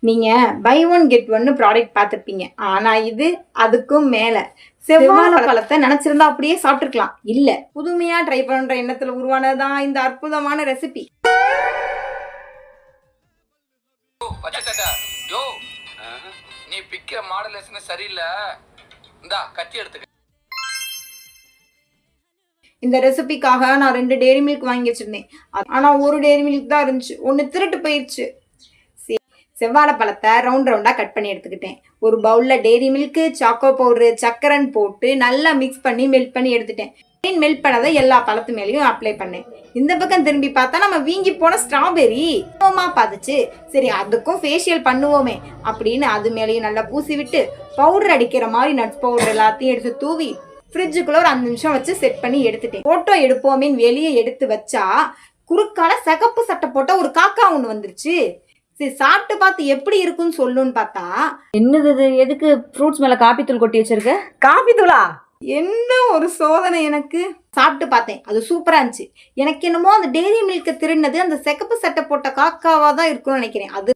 நீங்க by one get ஒன்னு product பார்த்துருப்பீங்க. ஆனா இது அதுக்கும் மேல. செவ்வாழை பழத்தை நினைச்சிருந்தா அப்படியே சாப்பிட்டுருக்கலாம். இல்ல, புதுமையா ட்ரை பண்ற எண்ணத்துல உருவானதுதான் இந்த அற்புதமான ரெசிபி. நீ பிக்கிற மாடலேஷன் சரியில்லை. இந்தா கத்தி எடுத்துக்க. இந்த ரெசிபிக்காக நான் 2 டெய்ரி மில்க் வாங்கி வச்சிருந்தேன். ஆனா ஒரு டெய்ரி மில்க் தான் இருந்துச்சு. ஒன்னு திருட்டு போயிடுச்சு. செவ்வாழை பழத்தை ரவுண்ட் ரவுண்டா கட் பண்ணி எடுத்துக்கிட்டேன். ஒரு பவுல்ல டெய்ரி மில்க், சாக்கோ பவுடரு, சக்கரன் போட்டு நல்லா மிக்ஸ் பண்ணி மெல்ட் பண்ணி எடுத்துட்டேன். மெல்ட் பண்ணதை எல்லா பழத்து மேலேயும் அப்ளை பண்ணேன். இந்த பக்கம் திரும்பி பார்த்தா நம்ம வீங்கி போன ஸ்ட்ராபெரி பார்த்துச்சு. சரி, அதுக்கும் ஃபேஷியல் பண்ணுவோமே அப்படின்னு அது மேலேயும் நல்லா பூசி விட்டு பவுடர் அடிக்கிற மாதிரி நட்ஸ் பவுடர் எல்லாத்தையும் எடுத்து தூவி ஃப்ரிட்ஜுக்குள்ள ஒரு 5 நிமிஷம் வச்சு செட் பண்ணி எடுத்துட்டேன். போட்டோ எடுப்போமேன்னு வெளியே எடுத்து வச்சா குறுக்கால சிகப்பு சட்டை போட்ட ஒரு காக்கா ஒன்று வந்துருச்சு. சரி, சாப்பிட்டு பார்த்து எப்படி இருக்குன்னு சொல்லுன்னு பார்த்தா, என்னது இது? எதுக்கு ஃப்ரூட்ஸ் மேல காபி தூள் கொட்டி வச்சிருக்க? காபி தூளா? என்ன ஒரு சோதனை எனக்கு. சாப்பிட்டு பார்த்தேன், அது சூப்பரா இருந்துச்சு. எனக்கு என்னமோ அந்த டெய்ரி மில்க் திருடினது அந்த சிகப்பு சட்டை போட்ட காக்காவா தான் இருக்கும்னு நினைக்கிறேன். அது